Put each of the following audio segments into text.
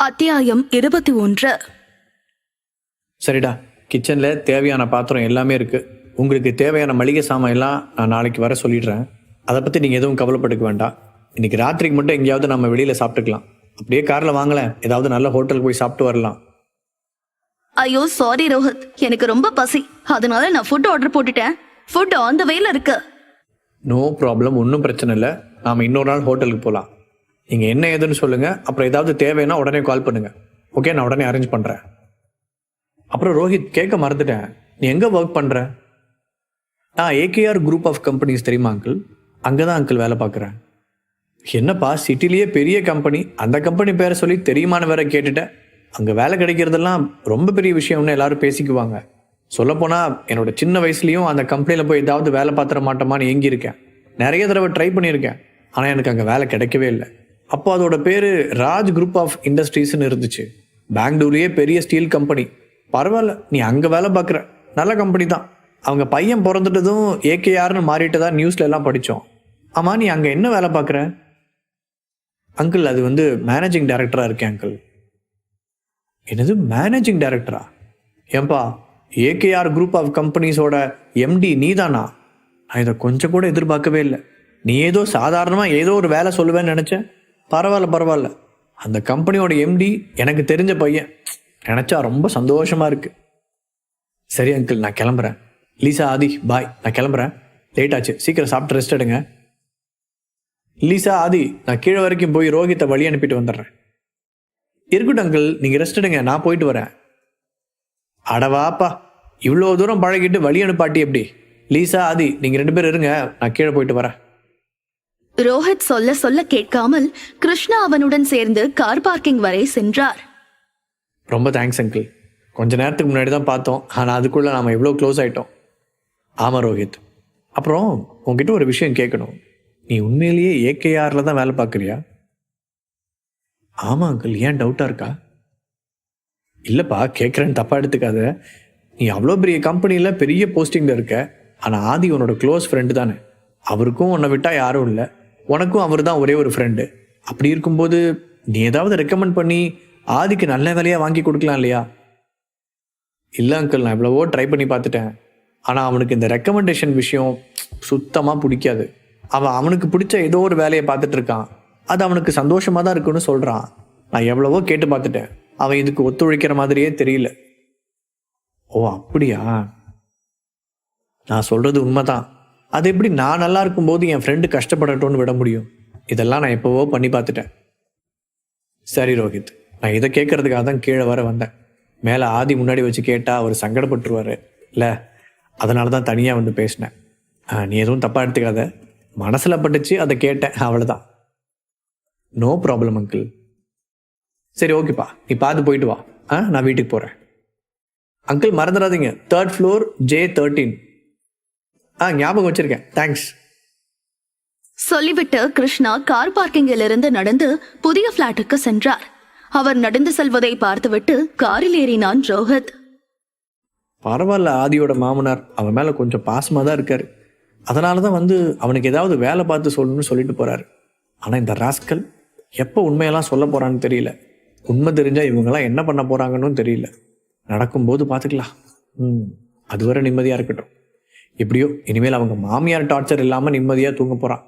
அத்தியாயம் 21. சரிடா, கிச்சனில் தேவையான பாத்திரம் எல்லாமே இருக்குது. உங்களுக்கு தேவையான மளிகை சாமான் எல்லாம் நான் நாளைக்கு வர சொல்லிடுறேன். அதை பற்றி நீங்கள் எதுவும் கவலைப்பட்டுக்க வேண்டாம். இன்றைக்கி ராத்திரிக்கு மட்டும் எங்கேயாவது நம்ம வெளியில் சாப்பிட்டுக்கலாம். அப்படியே காரில் வாங்கலேன், ஏதாவது நல்ல ஹோட்டலுக்கு போய் சாப்பிட்டு வரலாம். ஐயோ சாரி ரோஹித், எனக்கு ரொம்ப பசி, அதனால நான் ஃபுட் ஆர்டர் போட்டுட்டேன். ஃபுட் ஆன் த வேல இருக்கு. நோ ப்ராப்ளம், ஒன்றும் பிரச்சனை இல்லை. நாம் இன்னொரு நாள் ஹோட்டலுக்கு போகலாம். நீங்கள் என்ன ஏதுன்னு சொல்லுங்கள். அப்புறம் ஏதாவது தேவைன்னா உடனே கால் பண்ணுங்கள். ஓகே, நான் உடனே அரேஞ்ச் பண்ணுறேன். அப்புறம் ரோஹித், கேட்க மறந்துட்டேன், நீ எங்கே ஒர்க் பண்ணுற? நான் ஏகேஆர் குரூப் ஆஃப் கம்பெனிஸ் தெரியுமா அங்கிள்? அங்கே தான் அங்கிள் வேலை பார்க்குறேன். என்னப்பா, சிட்டிலேயே பெரிய கம்பெனி, அந்த கம்பெனி பேரை சொல்லி தெரியுமான்னு வேற கேட்டுட்டேன். அங்கே வேலை கிடைக்கிறதெல்லாம் ரொம்ப பெரிய விஷயம்னு எல்லாரும் பேசிக்குவாங்க. சொல்லப்போனால் என்னோட சின்ன வயசுலேயும் அந்த கம்பெனியில் போய் ஏதாவது வேலை பார்த்துட மாட்டோமான்னு ஏங்கியிருக்கேன். நிறைய தடவை ட்ரை பண்ணியிருக்கேன், ஆனால் எனக்கு அங்கே வேலை கிடைக்கவே இல்லை. அப்போ அதோட பேர் ராஜ் குரூப் ஆஃப் இண்டஸ்ட்ரீஸ்ன்னு இருந்துச்சு. பெங்களூர்லேயே பெரிய ஸ்டீல் கம்பெனி. பரவாயில்ல, நீ அங்கே வேலை பார்க்குற, நல்ல கம்பெனி தான். அவங்க பையன் பிறந்துட்டதும் ஏகேஆர்னு மாறிட்டு தான் நியூஸ்ல எல்லாம் படித்தோம். ஆமாம், நீ அங்கே என்ன வேலை பார்க்குற? அங்கிள், அது மேனேஜிங் டைரக்டராக இருக்கேன் அங்கிள். என்னது மேனேஜிங் டைரக்டரா? ஏன்பா, ஏகேஆர் குரூப் ஆஃப் கம்பெனிஸோட எம்டி நீ தானா? நான் இதை கொஞ்சம் கூட எதிர்பார்க்கவே இல்லை. நீ ஏதோ சாதாரணமாக ஏதோ ஒரு வேலை சொல்லுவேன்னு நினச்சேன். பரவாயில்ல, அந்த கம்பெனியோட எம்டி எனக்கு தெரிஞ்ச பையன். நினச்சா ரொம்ப சந்தோஷமாக இருக்குது. சரி அங்கிள், நான் கிளம்புறேன். லீசா, ஆதி, பாய், நான் கிளம்புறேன். லேட் ஆச்சு, சீக்கிரம் சாப்பிட்டு ரெஸ்ட் எடுங்க. லீசா, ஆதி, நான் கீழே வரைக்கும் போய் ரோஹித்தை வழி அனுப்பிட்டு வந்துடுறேன். இருக்கட்டும் அங்கிள், நீங்கள் ரெஸ்ட் எடுங்க, நான் போயிட்டு வரேன். அடவாப்பா, இவ்வளோ தூரம் பழகிட்டு வழி அனுப்பாட்டி எப்படி? லீசா, ஆதி, நீங்கள் 2 பேர் இருங்க, நான் கீழே போயிட்டு வரேன். ரோஹித் சொல்ல சொல்ல கேட்காமல் கிருஷ்ணா அவனுடன் சேர்ந்து கார் பார்க்கிங் வரை சென்றார். ரொம்ப தேங்க்ஸ் அங்கிள். கொஞ்ச நேரத்துக்கு முன்னாடி தான் பார்த்தோம், ஆனால் அதுக்குள்ளே நாம் எவ்வளோ க்ளோஸ் ஆகிட்டோம். ஆமாம் ரோஹித், அப்புறம் உங்ககிட்ட ஒரு விஷயம் கேட்கணும். நீ உண்மையிலேயே ஏகேஆரில் தான் வேலை பார்க்குறியா? ஆமாம் அங்கிள், ஏன் டவுட்டாக இருக்கா? இல்லைப்பா, கேட்குறேன்னு தப்பாக எடுத்துக்காத. நீ அவ்வளோ பெரிய கம்பெனியில் பெரிய போஸ்டிங்கில் இருக்க, ஆனால் ஆதி உன்னோட க்ளோஸ் ஃப்ரெண்டு தானே. அவருக்கும் உன்னை விட்டால் யாரும் இல்லை, உனக்கும் அவர் தான் ஒரே ஒரு ஃப்ரெண்டு. அப்படி இருக்கும்போது நீ ஏதாவது ரெக்கமெண்ட் பண்ணி ஆதிக்கு நல்ல வேலையாக வாங்கி கொடுக்கலாம் இல்லையா? இல்லை அங்கிள், நான் எவ்வளவோ ட்ரை பண்ணி பார்த்துட்டேன். ஆனால் அவனுக்கு இந்த ரெக்கமெண்டேஷன் விஷயம் சுத்தமாக பிடிக்காது. அவனுக்கு பிடிச்ச ஏதோ ஒரு வேலையை பார்த்துட்டு இருக்கான். அது அவனுக்கு சந்தோஷமாக தான் இருக்குன்னு சொல்கிறான். நான் எவ்வளவோ கேட்டு பார்த்துட்டேன், அவன் இதுக்கு ஒத்துழைக்கிற மாதிரியே தெரியல. ஓ அப்படியா? நான் சொல்கிறது உண்மைதான். அது எப்படி நான் நல்லா இருக்கும்போது என் ஃப்ரெண்டு கஷ்டப்படட்டும்னு விட முடியும்? இதெல்லாம் நான் எப்போவோ பண்ணி பார்த்துட்டேன். சரி ரோஹித், நான் இதை கேட்கறதுக்காக தான் கீழே வர வந்தேன். மேலே ஆதி முன்னாடி வச்சு கேட்டால் அவர் சங்கடப்பட்டுருவார் இல்லை, அதனால தான் தனியாக வந்து பேசினேன். நீ எதுவும் தப்பாக எடுத்துக்காத, மனசில் பட்டுச்சு, அதை கேட்டேன், அவ்வளோதான். No problem uncle. சரி ஓகேப்பா, நீ பார்த்து போயிட்டு வா. நான் வீட்டுக்கு போகிறேன். அங்கிள் மறந்துடாதீங்க, 3rd floor J13. ஞாபகம் வச்சிருக்கேன், தேங்க்ஸ். சொல்லிவிட்டு கிருஷ்ணா கார் பார்க்கிங்கில் இருந்து நடந்து புதிய பிளாட்டுக்கு சென்றார். அவர் நடந்து செல்வதை பார்த்துவிட்டு காரில் ஏறினான் ரோஹித். பரவாயில்ல, ஆதியோட மாமனார் அவன் மேலே கொஞ்சம் பாசமாக தான் இருக்காரு. அதனால தான் அவனுக்கு ஏதாவது வேலை பார்த்து சொல்லணும்னு சொல்லிட்டு போகிறாரு. ஆனால் இந்த ராஸ்கல் எப்போ உண்மையெல்லாம் சொல்ல போகிறான்னு தெரியல. உண்மை தெரிஞ்சால் இவங்கெல்லாம் என்ன பண்ண போகிறாங்கன்னு தெரியல. நடக்கும்போது பார்த்துக்கலாம். அதுவரை நிம்மதியாக இருக்கட்டும். எப்படியோ இனிமேல் அவங்க மாமியார் டார்ச்சர் இல்லாமல் நிம்மதியாக தூங்க போகிறான்.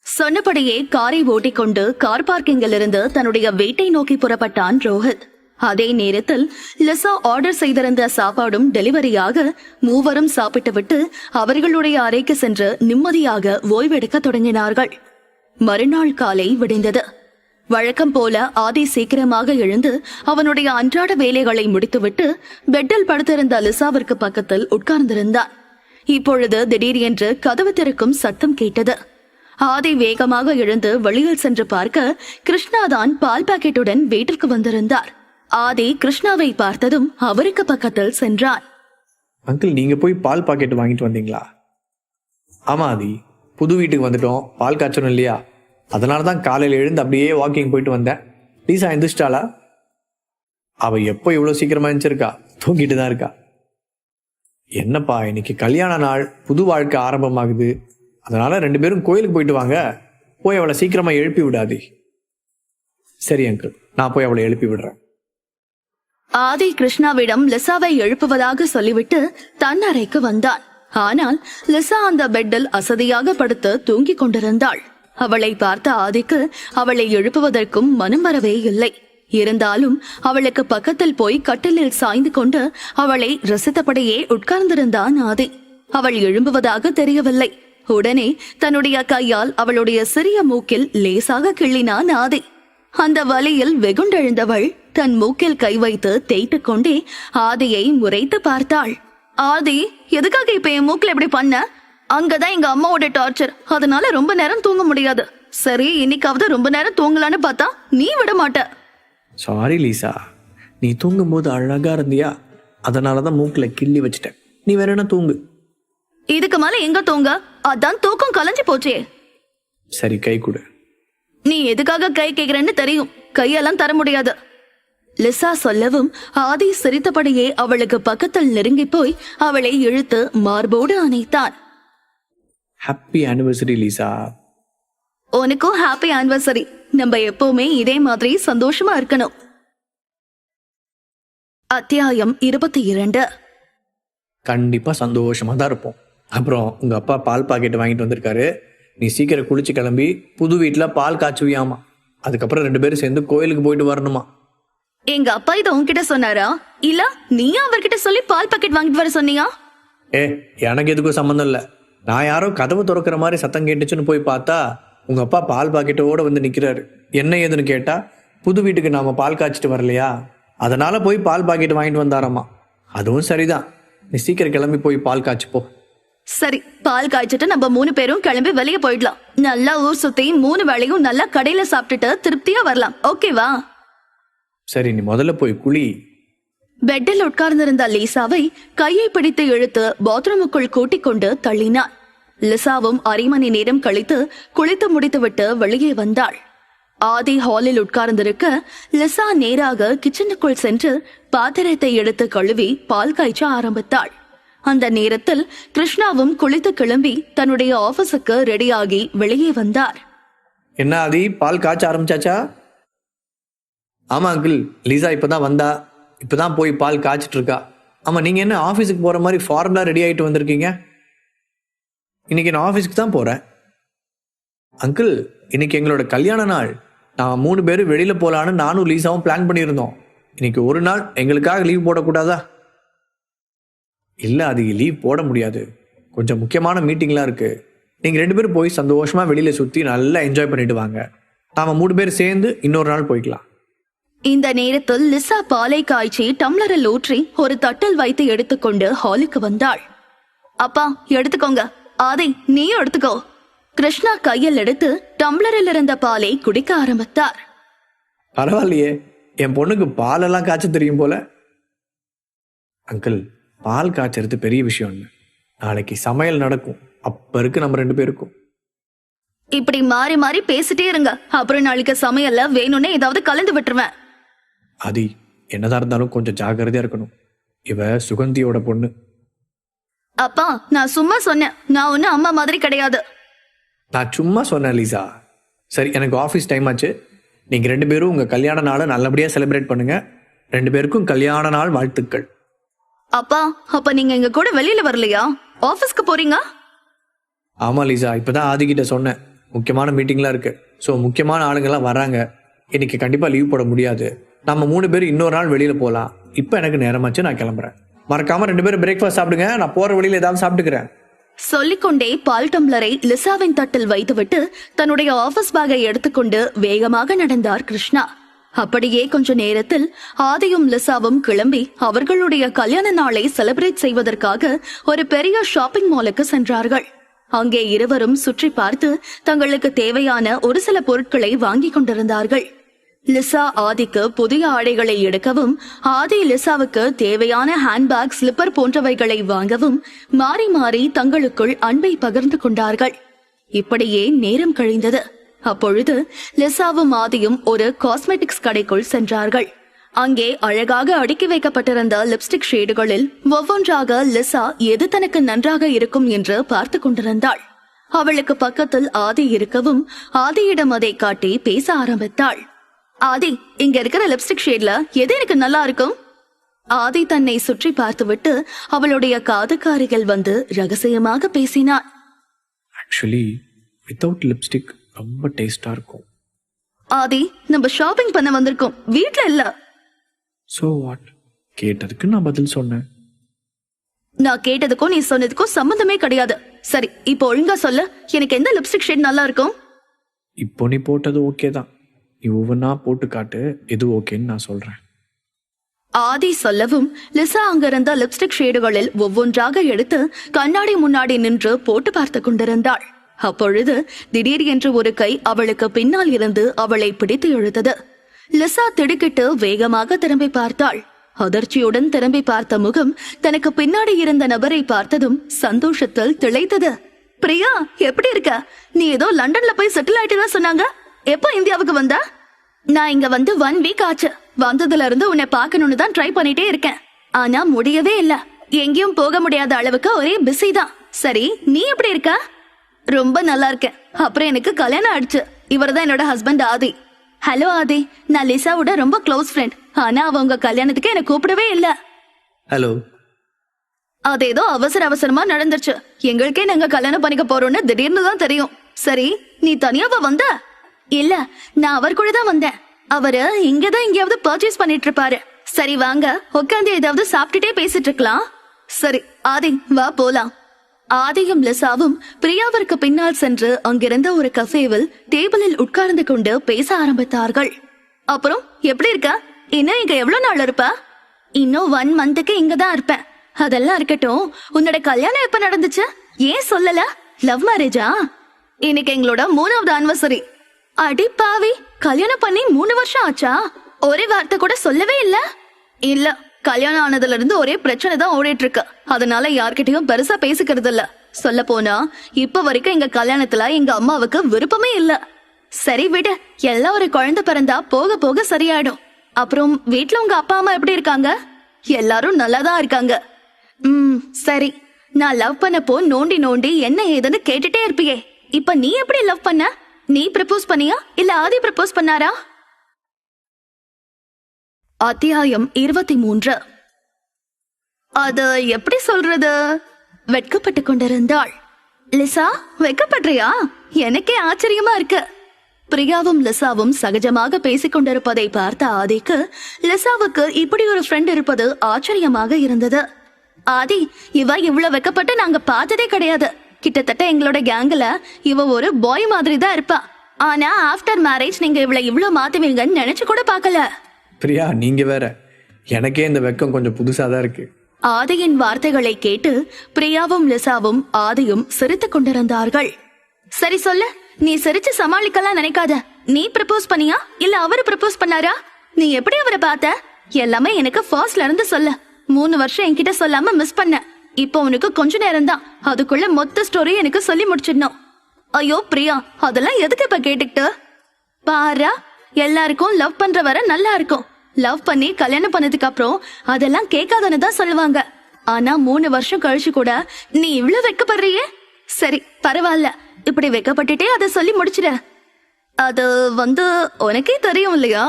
சொன்னபடியே காரை ஓட்டிக்கொண்டு கார் பார்க்கிங்கில் இருந்து தன்னுடைய வீட்டை நோக்கி புறப்பட்டான் ரோஹித். அதே நேரத்தில் லிசா ஆர்டர் செய்திருந்த சாப்பாடும் டெலிவரியாக மூவரும் சாப்பிட்டுவிட்டு அவர்களுடைய அறைக்கு சென்று நிம்மதியாக ஓய்வெடுக்க தொடங்கினார்கள். மறுநாள் காலை விடிந்தது. வழக்கம் போல ஆதி சீக்கிரமாக எழுந்து அவனுடைய அன்றாட வேலைகளை முடித்துவிட்டு பெட்டில் படுத்திருந்த லிசாவிற்கு பக்கத்தில் உட்கார்ந்திருந்தான். இப்பொழுது திடீரென்று கதவு திறக்கும் சத்தம் கேட்டது. ஆதி வேகமாக எழுந்து வெளியில் சென்று பார்க்க கிருஷ்ணாதான் பால் பாக்கெட்டுடன் வீட்டிற்கு வந்திருந்தார். ஆதி கிருஷ்ணாவை பார்த்ததும் அவருக்கு பக்கத்தில் சென்றான். அங்கிள், நீங்க போய் பால் பாக்கெட் வாங்கிட்டு வந்தீங்களா? ஆமா ஆதி, புது வீட்டுக்கு வந்துட்டோம், பால் காய்ச்சணும் இல்லையா? அதனால தான் காலையில் எழுந்து அப்படியே வாக்கிங் போயிட்டு வந்தேன். லீசா எந்திரிச்சிட்டாளா? அவள் எப்போ இவ்வளோ சீக்கிரமாக எழுந்திருக்கா? தூங்கிட்டு தான் இருக்கா. என்னப்பா, இன்னைக்கு கல்யாண நாள், புது வாழ்க்கை ஆரம்பமாகுது. அதனால 2 பேரும் கோயிலுக்கு போயிட்டு வாங்க. போய் அவளை சீக்கிரமாக எழுப்பி விடாதே. சரி அங்கிள், நான் போய் அவளை எழுப்பி விடுறேன். ஆதி கிருஷ்ணாவிடம் லிசாவை எழுப்புவதாக சொல்லிவிட்டு தன் அறைக்கு வந்தான். ஆனால் லிசா அந்த பெட்டில் அசதியாக படுத்து தூங்கிக் கொண்டிருந்தாள். அவளை பார்த்த ஆதிக்கு அவளை எழுப்புவதற்கும் மனம் வரவே இல்லை. இருந்தாலும் அவளுக்கு பக்கத்தில் போய் கட்டிலில் சாய்ந்து கொண்டு அவளை ரசித்தபடியே உட்கார்ந்திருந்தான் ஆதி. அவள் எழும்புவதாக தெரியவில்லை. உடனே தன்னுடைய கையால் அவளுடைய சிறிய மூக்கில் லேசாக கிள்ளினான் ஆதி. அந்த வலியில் வெகுண்டெழுந்தவள் தன் மூக்கில் கை வைத்து தேய்த்து கொண்டே ஆதியை முறைத்து பார்த்தாள். ஆதி, எதுக்காக இப்ப என் மூக்கில் எப்படி பண்ண? அங்கதான் எங்க அம்மாவோட டார்ச்சர், அதனால ரொம்ப நேரம் தூங்க முடியாது. சரி, இன்னைக்காவது ரொம்ப நேரம் தூங்கலான்னு பார்த்தா நீ விட மாட்ட. சாரி லீசா, நீ தூங்கும்போது அழகா இருந்தியா, அதனாலதான் மூக்குல கிள்ளி வச்சுட்டேன். நீ வேற என்ன தூங்கு. இதுக்கு மேல எங்க தூங்க? அதான் தூக்கம் கலைஞ்சு போச்சே. சரி, கை கொடு. நீ எதுக்காக கை கேக்குறேன்னு தெரியும், கையெல்லாம் தர முடியாது. லிசா சொல்லவும் ஆதி சிரித்தபடியே அவளுக்கு பக்கத்தில் நெருங்கி போய் அவளை இழுத்து மார்போடு அணைத்தான். Happy anniversary Lisa. உனக்கும் ஹாப்பி ஆனிவர்சரி. நம்ம எப்பவுமே இதே மாதிரி சந்தோஷமா இருக்கணும். அத்தியாயம் 22. கண்டிப்பா சந்தோஷமா தான் இருப்போம். அப்புறம் உங்க அப்பா பால் பாக்கெட் வாங்கிட்டு வந்திருக்காரு. நீ சீக்கிரம் குளிச்சு கிளம்பி புது வீட்டுல பால் காய்ச்சுவியாமா. அதுக்கப்புறம் 2 பேரும் சேர்ந்து கோயிலுக்கு போயிட்டு வரணுமா. எங்க அப்பா இதை உன்கிட்ட சொன்னாரா, இல்ல நீயா அவர்கிட்ட சொல்லி பால் பாக்கெட் வாங்கிட்டு வர சொன்னியா? எனக்கு எதுக்கும் சம்மந்தம் இல்ல. நான் யாரோ கதவு திறக்கிற மாதிரி சத்தம் கேட்டுச்சுன்னு போய் பார்த்தா உங்க அப்பா பால் பாக்கெட்டோட வந்து நிக்கிறாரு. என்ன ஏதுன்னு கேட்டா, புது வீட்டுக்கு நாம பால் காய்ச்சிட்டு வரலையா, அதனால போய் பால் பாக்கெட் வாங்கிட்டு வந்தாராமா. அதுவும் சரிதான், நீ சீக்கிரம் கிளம்பி போய் பால் காய்ச்சிப்போ. சரி, பால் காய்ச்சிட்டு நம்ம 3 பேரும் கிளம்பி வெளியே போயிடலாம். நல்லா ஊர் சுத்தி 3 வேளையும் நல்லா கடையில சாப்பிட்டுட்டு திருப்தியா வரலாம். ஓகேவா? சரி, நீ முதல்ல போய் குளி. பெட்டில் உட்கார்ந்திருந்த லிசாவை கையை பிடித்து இழுத்து பாத்ரூமுக்குள் கூட்டிக் கொண்டு தள்ளினான். லிசாவும் அரை மணி நேரம் கழித்து குளித்து முடித்துவிட்டு வெளியே வந்தாள். ஆதி ஹாலில் உட்கார்ந்திருக்க லிசா நேராக கிச்சனுக்குள் சென்று பாத்திரத்தை எடுத்து கழுவி பால் காய்ச்ச ஆரம்பித்தாள். அந்த நேரத்தில் கிருஷ்ணாவும் குளித்து கிளம்பி தன்னுடைய ஆபீஸுக்கு ரெடியாகி வெளியே வந்தார். என்ன ஆதி, பால் காய்ச்ச ஆரம்பிச்சாச்சா? ஆமா அங்கிள், லீசா இப்பதான் வந்தா, இப்பதான் போய் பால் காய்ச்சிட்டு இருக்கா. ஆமா, நீங்க என்ன ஆபீஸுக்கு போற மாதிரி ஃபார்மலா ரெடி ஆயிட்டு வந்திருக்கீங்க? இன்னைக்கு நான் ஆபீஸ்க்கு தான் போறேன். அங்கிள், இன்னைக்கு எங்களோட கல்யாண நாள். நான் 3 பேரும் வெளியில போலான்னு நானும் லீசாவும் பிளான் பண்ணியிருந்தோம். இன்னைக்கு ஒரு நாள் எங்களுக்காக லீவ் போடக்கூடாதா? இல்ல, அது லீவ் போட முடியாது, கொஞ்சம் முக்கியமான மீட்டிங்லாம் இருக்கு. நீங்க 2 பேரும் போய் சந்தோஷமா வெளியில சுத்தி நல்லா என்ஜாய் பண்ணிட்டு வாங்க. நாம 3 பேர் சேர்ந்து இன்னொரு நாள் போய்க்கலாம். இந்த நேரத்தில் லிசா பாலை காய்ச்சி டம்ளரில் ஊற்றி ஒரு தட்டில் வைத்து எடுத்துக்கொண்டு ஹாலுக்கு வந்தாள். அப்பா, எடுத்துக்கோங்க. ஆதி, நீயும் எடுத்துக்கோ. கிருஷ்ணா கையில் எடுத்து டம்ளரில் இருந்த பாலை குடிக்க ஆரம்பித்தார். பரவாயில்லையே, என் பொண்ணுக்கு பாலெல்லாம் காய்ச்ச தெரியும் போல. அங்கிள், பால் காய்ச்சறது பெரிய விஷயம் இல்லை. நாளைக்கு சமையல் நடக்கும், அப்ப இருக்கு நம்ம 2 பேருக்கும். இப்படி மாறி மாறி பேசிட்டே இருங்க, அப்புறம் நாளைக்கு சமையல்ல வேணும்னே ஏதாவது கலந்து விட்டுருவேன். ஆதி, என்னதான் இருந்தாலும் கொஞ்சம் ஜாக்கிரதையா இருக்கணும். இவ சுகந்தியோட பொண்ணு. அப்பா, நான் சும்மா சொன்னேன், நான் ஒன்னும் அம்மா மாதிரி கிடையாது. நான் சும்மா சொன்னேன் லீசா. சரி, எனக்கு ஆஃபீஸ் டைம் ஆச்சு. நீங்க 2 பேரும் உங்க கல்யாண நாளை நல்லபடியா செலிப்ரேட் பண்ணுங்க. 2 பேருக்கும் கல்யாண நாள் வாழ்த்துக்கள். அப்பா, அப்ப நீங்க எங்க கூட வெளியில வரலையா? ஆபீஸ்க்கு போறீங்க? ஆமா லீசா, இப்பதான் ஆதி கிட்ட சொன்னேன், முக்கியமான மீட்டிங்லாம் இருக்கு. ஸோ முக்கியமான ஆளுங்கெல்லாம் வராங்க. இன்னைக்கு கண்டிப்பா லீவ் போட முடியாது. நம்ம 3 பேரும் இன்னொரு நாள் வெளியில போகலாம். இப்போ எனக்கு நேரமாச்சு, நான் கிளம்புறேன். மறக்காம 2 பேரும் பிரேக்ஃபாஸ்ட் சாப்பிடுங்க. நான் போற வழியில ஏதாவது சாப்பிட்டுக்கிறேன். சொல்லிக்கொண்டே பால் டம்ளரை லிசாவின் தட்டில் வைத்துவிட்டு தன்னுடைய ஆபீஸ் பேக்கை எடுத்துக்கொண்டு வேகமாக நடந்தார் கிருஷ்ணா. அப்படியே கொஞ்ச நேரத்தில் ஆதியும் லிசாவும் கிளம்பி அவர்களுடைய கல்யாண நாளை செலிப்ரேட் செய்வதற்காக ஒரு பெரிய ஷாப்பிங் மாலுக்கு சென்றார்கள். அங்கே இருவரும் சுற்றி பார்த்து தங்களுக்கு தேவையான ஒரு சில பொருட்களை வாங்கி கொண்டிருந்தார்கள். லிசா ஆதிக்கு புதிய ஆடைகளை எடுக்கவும், ஆதி லிசாவுக்கு தேவையான ஹேண்ட்பேக், ஸ்லிப்பர் போன்றவைகளை வாங்கவும் மாறி மாறி தங்களுக்குள் அன்பை பகிர்ந்து கொண்டார்கள். இப்படியே நேரம் கழிந்தது. அப்பொழுது லிசாவும் ஆதியும் ஒரு காஸ்மெட்டிக்ஸ் கடைக்குள் சென்றார்கள். அங்கே அழகாக அடுக்கி வைக்கப்பட்டிருந்த லிப்ஸ்டிக் ஷேடுகளில் ஒவ்வொன்றாக லிசா எது தனக்கு நன்றாக இருக்கும் என்று பார்த்து கொண்டிருந்தாள். அவளுக்கு பக்கத்தில் ஆதி இருக்கவும் ஆதியிடம் அதை காட்டி பேச ஆரம்பித்தாள். ஆதி, இங்க இருக்கிற லிப்ஸ்டிக் ஷேட்ல எது எனக்கு நல்லா இருக்கும்? ஆதி தன்னை சுற்றி பார்த்துவிட்டு அவளுடைய காதுக்காரிகள் வந்து ரகசியமாக பேசினான். ஆக்சுவலி வித்தவுட் லிப்ஸ்டிக் ரொம்ப டேஸ்டா இருக்கும். ஆதி, நம்ம ஷாப்பிங் பண்ண வந்திருக்கோம், வீட்ல இல்ல. So what? கேட்டதுக்கு நான் பதில் சொன்னேன். நான் கேட்டதுக்கும் நீ சொன்னதுக்கும் சம்மந்தமே கிடையாது. சரி, இப்போ ஒழுங்கா சொல்லு, எனக்கு எந்த லிப்ஸ்டிக் ஷேட் நல்லா இருக்கும்? இப்போ நீ போட்டது ஓகே தான். நீ ஒவ்வொன்றா போட்டு காட்டு, எது ஓகேன்னு நான் சொல்றேன். ஆதி சொல்லவும் லிசா அங்கிருந்த லிப்ஸ்டிக் ஷேடுகளில் ஒவ்வொன்றாக எடுத்து கண்ணாடி முன்னாடி நின்று போட்டு பார்த்து கொண்டிருந்தாள். அப்பொழுது திடீர் என்று ஒரு கை அவளுக்கு பின்னால் இருந்து அவளை பிடித்து இழுத்தது. லிசா திடுக்கிட்டு வேகமாக திரும்பி பார்த்தாள். அதிர்ச்சியுடன் திரும்பி பார்த்த முகம் தனக்கு பின்னாடி இருந்த நபரை பார்த்ததும் சந்தோஷத்தில் திளைத்தது. பிரியா, எப்படி இருக்க? நீ ஏதோ லண்டன்ல போய் செட்டில் ஆயிட்டுதான் சொன்னாங்க. எப்போ இந்தியாவுக்கு வந்த? நான் இங்க வந்து 1 வீக் ஆச்சு. வந்ததுல இருந்து உன்னை பார்க்கணும்னு தான் ட்ரை பண்ணிட்டே இருக்கேன். ஆனா முடியவே இல்ல. எங்கேயும் போக முடியாத அளவுக்கு ஒரே பிஸி தான். சரி, நீ எப்படி இருக்க? ரொம்ப நல்லா இருக்கேன். அப்புறம் எனக்கு கல்யாணம் ஆயிடுச்சு. இவர்தான் என்னோட ஹஸ்பண்ட் ஆதி. ஹலோ ஆதி, நான் லிசாவோட ரொம்ப க்ளோஸ் ஃப்ரெண்ட். ஆனா அவ உங்க கல்யாணத்துக்கு என்ன கூப்பிடவே இல்ல. ஹலோ. அது ஏதோ அவசரமா நடந்துருச்சு. எங்களுக்கே நாங்க கல்யாணம் பண்ணிக்க போறோம்னு திடீர்னு தான் தெரியும். சரி, நீ தனியாவா வந்த? இல்ல, நான் அவர் கூட தான் வந்தேன். அவரு இங்கதான் எங்கேயாவது பர்ச்சேஸ் பண்ணிட்டு இருப்பாரு. சரி வாங்க, உட்காந்து ஏதாவது சாப்பிட்டுட்டே பேசிட்டு இருக்கலாம். சரி ஆதி, வா போலாம். ஆதியும் லிசாவும் பிரியாவிற்கு பின்னால் சென்று அங்கிருந்த ஒரு கஃபேவில் டேபிளில் உட்கார்ந்து கொண்டு பேச ஆரம்பித்தார்கள். அப்புறம் எப்படி இருக்க? இன்னும் இங்க எவ்வளவு நாள் இருப்ப? இன்னும் 1 மந்த்துக்கு இங்கதான் இருப்பேன். அதெல்லாம் இருக்கட்டும், உன்னோட கல்யாணம் எப்ப நடந்துச்சு? ஏன் சொல்லல? லவ் மேரேஜா? இன்னைக்கு எங்களோட 3வது ஆனிவர்சரி. அடி பாவி, கல்யாணம் பண்ணி 3 வருஷம் ஆச்சா? ஒரே வார்த்தை கூட சொல்லவே இல்ல. இல்ல, கல்யாணம் ஆனதுல இருந்து ஒரே பிரச்சனை தான் ஓடிட்டு இருக்கு. அதனால யார்கிட்டயும் பெருசா பேசிக்கிறது இல்ல. சொல்ல போனா இப்ப வரைக்கும் எங்க கல்யாணத்துல எங்க அம்மாவுக்கு விருப்பமே இல்ல. சரி விடு, எல்லாம் ஒரு குழந்தை பிறந்தா போக போக சரியாயிடும். அப்புறம் வீட்ல உங்க அப்பா அம்மா எப்படி இருக்காங்க? எல்லாரும் நல்லாதான் இருக்காங்க. சரி, நான் லவ் பண்ணப்போ நோண்டி நோண்டி என்ன ஏதுன்னு கேட்டுட்டே இருப்பியே. இப்ப நீ எப்படி லவ் பண்ண? நீ ப்ரப்போஸ் பண்ணியா இல்ல ஆதி ப்ரப்போஸ் பண்ணாரா? அத்தியாயம் 23. அது எப்படி சொல்றது? வெட்கப்பட்டு கொண்டிருந்தாள். லிசா, வெட்கப்படுறியா? எனக்கே ஆச்சரியமா இருக்கு. பிரியாவும் லிசாவும் சகஜமாக பேசிக் கொண்டிருப்பதை பார்த்த ஆதிக்கு லிசாவுக்கு இப்படி ஒரு ஃப்ரெண்ட் இருப்பது ஆச்சரியமாக இருந்தது. ஆதி, இவ இவ்வளவு வெட்கப்பட்டு நாங்க பார்த்ததே கிடையாது. கிட்டத்தட்ட எங்களோட கேங்ல இவ ஒரு பாய் மாதிரி தான் இருப்பா. ஆனா ஆஃப்டர் மேரேஜ் நீங்க இவளை இவ்வளவு மாத்துவீங்கன்னு நினைச்சு கூட பார்க்கல. பிரியா, நீங்க வேற. எனக்கே இந்த வெக்கம் கொஞ்சம் புதுசாதான் இருக்கு. ஆதியின் வார்த்தைகளை கேட்டு பிரியாவும் லிசாவும் ஆதியும் சிரித்துக் கொண்டிருந்தார்கள். சரி சொல்லு, நீ சிரிச்சு சமாளிக்கலாம் நினைக்காத. நீ ப்ரப்போஸ் பண்ணியா இல்ல அவரு ப்ரப்போஸ் பண்ணாரா? நீ எப்படி அவரை பார்த்த? எல்லாமே எனக்கு ஃபர்ஸ்ட்ல இருந்து சொல்ல. 3 வருஷம் என்கிட்ட சொல்லாம மிஸ் பண்ண. இப்போ உனக்கு கொஞ்ச நேரம் தான், அதுக்குள்ள மொத்த ஸ்டோரி எனக்கு சொல்லி முடிச்சிடணும். ஐயோ பிரியா, அதெல்லாம் எதுக்கு இப்ப கேட்டுக்கிட்டு? பாரா, எல்லாருக்கும் லவ் பண்ற வர நல்லா இருக்கும். லவ் பண்ணி கல்யாணம் பண்ணதுக்கு அப்புறம் அதெல்லாம் கேட்காதன்னு தான் சொல்லுவாங்க. ஆனா 3 வருஷம் கழிச்சு கூட நீ இவ்வளவு வெட்கப்படுறியே. சரி பரவாயில்ல, இப்படி வெட்கப்பட்டுட்டே அதை சொல்லி முடிச்சிட. அது உனக்கே தெரியும் இல்லையா,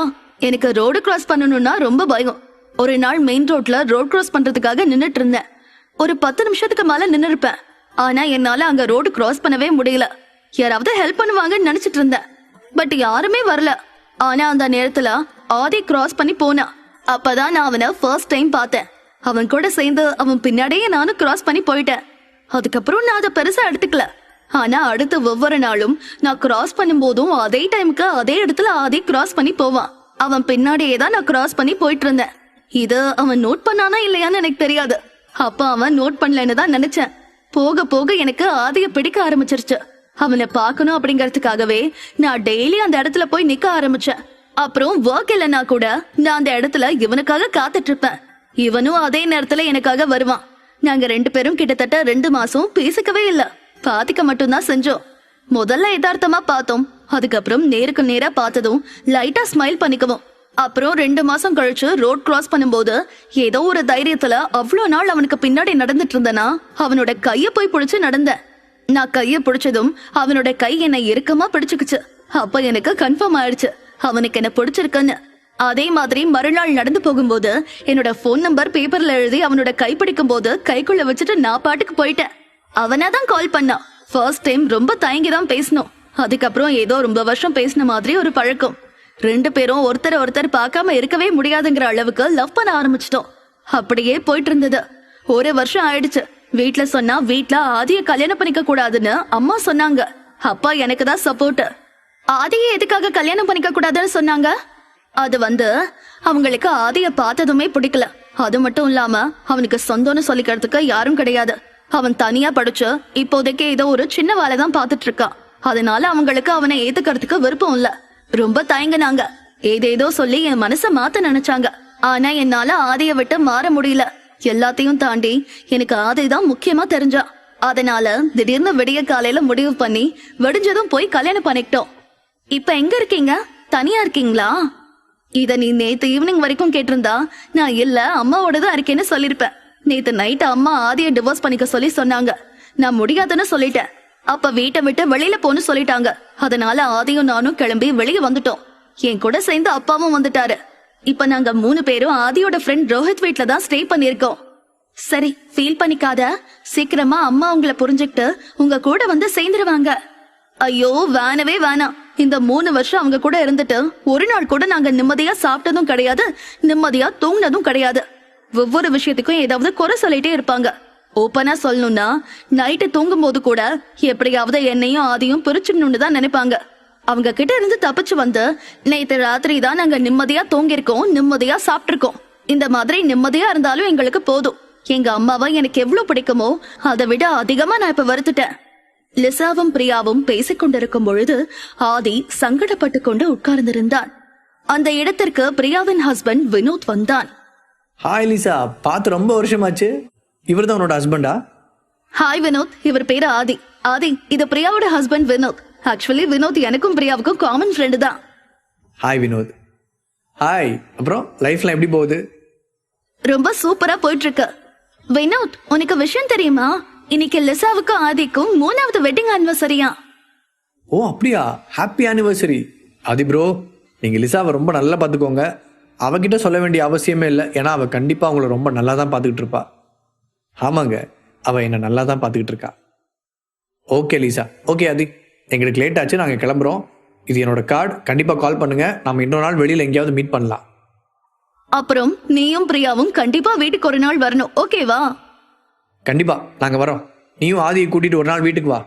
எனக்கு ரோடு கிராஸ் பண்ணணும்னா ரொம்ப பயம். ஒரு நாள் மெயின் ரோட்ல ரோட் கிராஸ் பண்றதுக்காக நின்னுட்டு இருந்தேன். ஒரு 10 நிமிஷத்துக்கு மேல நின்னு இருப்பேன். ஆனா என்னால அங்க ரோடு கிராஸ் பண்ணவே முடியல. யாராவது ஹெல்ப் பண்ணுவாங்கன்னு நினைச்சிட்டு இருந்தேன். பட் யாருமே வரல. ஆனா அந்த நேரத்துல ஆதி கிராஸ் பண்ணி போனா. அப்பதான் நான் அவனை ஃபர்ஸ்ட் டைம் பார்த்தேன். அவன் கூட சேர்ந்து அவன் பின்னாடியே நானும் கிராஸ் பண்ணி போயிட்டேன். அதுக்கப்புறம் நான் அதை பெருசா எடுத்துக்கல. ஆனா அடுத்து ஒவ்வொரு நாளும் நான் கிராஸ் பண்ணும் போதும் அதே டைமுக்கு அதே இடத்துல ஆதி கிராஸ் பண்ணி போவான். அவன் பின்னாடியே தான் நான் கிராஸ் பண்ணி போயிட்டு இருந்தேன். இது அவன் நோட் பண்ணானா இல்லையான்னு எனக்கு தெரியாது. அப்ப அவன் நோட் பண்ணலன்னு தான் நினைச்சேன். போக போக எனக்கு ஆதிய பிடிக்க ஆரம்பிச்சிருச்சு. அவனை பார்க்கணும் அப்படிங்கறதுக்காகவே நான் டெய்லி அந்த இடத்துல போய் நிக்க ஆரம்பிச்சேன். அப்புறம் ஒர்க் இல்லைன்னா கூட நான் அந்த இடத்துல இவனுக்காக காத்துட்டு இருப்பேன். இவனும் அதே நேரத்துல எனக்காக வருவான். நாங்க 2 பேரும் கிட்டத்தட்ட 2 மாசம் பேசிக்கவே இல்ல. பாத்துக்க மட்டும்தான் செஞ்சோம். முதல்ல யதார்த்தமா பார்த்தோம். அதுக்கப்புறம் நேருக்கு நேரா பார்த்ததும் லைட்டா ஸ்மைல் பண்ணிக்குவோம். அப்புறம் 2 மாசம் கழிச்சு ரோட் கிராஸ் பண்ணும்போது ஏதோ ஒரு தைரியத்துல அவ்வளவு நாள் அவனுக்கு பின்னாடி நடந்துட்டு இருந்தனா அவனோட கைய போய் பிடிச்சு நடந்தேன். நான் கைய பிடிச்சதும் அவனோட கை என்னை இறுக்கமா பிடிச்சுக்குச்சு. அப்ப எனக்கு கன்ஃபார்ம் ஆயிடுச்சு, அவனுக்கு என்ன பிடிச்சிருக்குன்னு. அதே மாதிரி மறுநாள் நடந்து போகும்போது என்னோட போன் நம்பர் பேப்பர்ல எழுதி அவனோட கைப்பிடிக்கும் போது கைக்குள்ள வச்சுட்டு நான் பாட்டுக்கு போயிட்டேன். அவனாதான் கால் பண்ணான். ஃபர்ஸ்ட் டைம் ரொம்ப தயங்கிதான் பேசணும். அதுக்கப்புறம் ஏதோ ரொம்ப வருஷம் பேசின மாதிரி ஒரு பழக்கம். 2 பேரும் ஒருத்தர் பார்க்காம இருக்கவே முடியாதுங்கிற அளவுக்கு லவ் பண்ண ஆரம்பிச்சிட்டோம். அப்படியே போயிட்டு இருந்தது. 1 வருஷம் ஆயிடுச்சு. வீட்ல சொன்னா வீட்ல ஆதிய கல்யாணம் பண்ணிக்க கூடாதுன்னு அம்மா சொன்னாங்க. அப்பா எனக்கு தான் சப்போர்ட். ஆதியை எதுக்காக கல்யாணம் பண்ணிக்க கூடாதுன்னு சொன்னாங்க? அது அவங்களுக்கு ஆதிய பார்த்ததுமே பிடிக்கல. அது மட்டும் இல்லாம அவனுக்கு சொந்தம்னு சொல்லிக்கிறதுக்கு யாரும் கிடையாது. அவன் தனியா படிச்சு இப்போதைக்கு ஏதோ ஒரு சின்ன வேலை தான் பாத்துட்டு இருக்கான். அதனால அவங்களுக்கு அவனை ஏத்துக்கிறதுக்கு விருப்பம் இல்ல. ரொம்ப தயங்கினாங்க. ஏதேதோ சொல்லி என் மனச மாத்த நினைச்சாங்க. ஆனா என்னால ஆதிய விட்டு மாற முடியல. எல்லாத்தையும் தாண்டி எனக்கு ஆதி தான் முக்கியமா தெரிஞ்சா. அதனால திடீர்னு விடிய காலையில முடிவு பண்ணி வெடிஞ்சதும் போய் கல்யாணம் பண்ணிக்கிட்டோம். இப்ப எங்க இருக்கீங்க? தனியா இருக்கீங்களா? இத நீ நேத்து ஈவினிங் வரைக்கும் கேட்டிருந்தா நான் இல்ல அம்மாவோட தான் இருக்கேன்னு சொல்லிருப்பேன். நேத்து நைட் அம்மா ஆதிய டிவோர்ஸ் பண்ணிக்க சொல்லி சொன்னாங்க. நான் முடியாதுன்னு சொல்லிட்டேன். அப்ப வீட்டை விட்டு வெளியில போன்னு சொல்லிட்டாங்க. அதனால ஆதியும் நானும் கிளம்பி வெளியே வந்துட்டோம். என் கூட சேர்ந்து அப்பாவும் வந்துட்டாரு. இப்ப நாங்க 3 பேரும் ஆதியோட ஃப்ரெண்ட் ரோஹித் வீட்ல தான் ஸ்டே பண்ணிருக்கோம். சரி, ஃபீல் பண்ணிக்காத. சீக்கிரமா அம்மா உங்களை புரிஞ்சுக்கிட்டு உங்க கூட வந்து சேர்ந்துருவாங்க. ஐயோ வேணவே வேணாம். இந்த 3 வருஷம் அவங்க கூட இருந்துட்டு ஒரு நாள் கூட நாங்க நிம்மதியா சாப்பிட்டதும் கிடையாது, நிம்மதியா தூங்கினதும் கிடையாது. ஒவ்வொரு விஷயத்துக்கும் ஏதாவது குறை சொல்லிட்டே இருப்பாங்க. ஓப்பனா சொல்லணும்னா நைட்டு தூங்கும் போது கூட எப்படியாவது என்னையும் ஆதியும் பிரிச்சிடணும்னு தான் நினைப்பாங்க. அவங்க கிட்ட இருந்து தப்பிச்சு வந்து நேத்து ராத்திரி தான் நாங்க நிம்மதியா தூங்கிருக்கோம், நிம்மதியா சாப்பிட்டிருக்கோம். இந்த மாதிரி நிம்மதியா இருந்தாலும் எங்களுக்கு போதும். எங்க அம்மாவை எனக்கு எவ்வளவு பிடிக்குமோ அதை விட அதிகமா நான் இப்ப வருத்துட்டேன். லிசாவும் பிரியாவும் பேசிக் கொண்டிருக்கும் பொழுது ஆதி சங்கடப்பட்டு கொண்டு உட்கார்ந்திருந்தான். அந்த இடத்திற்கு பிரியாவின் ஹஸ்பண்ட் வினோத் வந்தான். ஹாய் லிசா, பார்த்து ரொம்ப வருஷமாச்சு. இவர் தான் உன்னோட ஹஸ்பண்டா? ஹாய் வினோத், இவர் பேரு ஆதி. ஆதி, இது பிரியாவோட ஹஸ்பண்ட் வினோத். ஆக்சுவலி வினோத் எனக்கும் பிரியாவுக்கும் காமன் ஃப்ரெண்டு தான். ஹாய் வினோத். ஹாய். அப்புறம் லைஃப்லாம் எப்படி போகுது? ரொம்ப சூப்பரா போயிட்டு இருக்கு. வினோத், உனக்கு விஷயம் தெரியுமா? இன்னைக்கு லிசாவுக்கும் ஆதிக்கும் 3வது வெட்டிங் ஆனிவர்சரியா. ஓ அப்படியா? Happy anniversary. ஆதி ப்ரோ, நீங்க லிசாவை ரொம்ப நல்லா பார்த்துக்கோங்க. அவகிட்ட சொல்ல வேண்டிய அவசியமே இல்லை. ஏன்னா அவ கண்டிப்பா அவங்கள ரொம்ப நல்லா தான் பார்த்துக்கிட்டு இருப்பா. ஆமாங்க, அவ என்ன நல்லா தான் பார்த்துக்கிட்டு இருக்கா. Okay Lisa. ஓகே ஆதி, எங்களுக்கு லேட் ஆச்சு, நாங்கள் கிளம்புறோம். இது என்னோட கார்டு. கண்டிப்பாக கால் பண்ணுங்க. நம்ம இன்னொரு நாள் வெளியில் எங்கேயாவது மீட் பண்ணலாம். அப்புறம் நீயும் பிரியாவும் கண்டிப்பா வீட்டுக்கு ஒரு நாள் வரணும், ஓகேவா? கண்டிப்பா நாங்கள் வரோம். நீயும் ஆதியை கூட்டிட்டு ஒரு நாள் வீட்டுக்கு வா.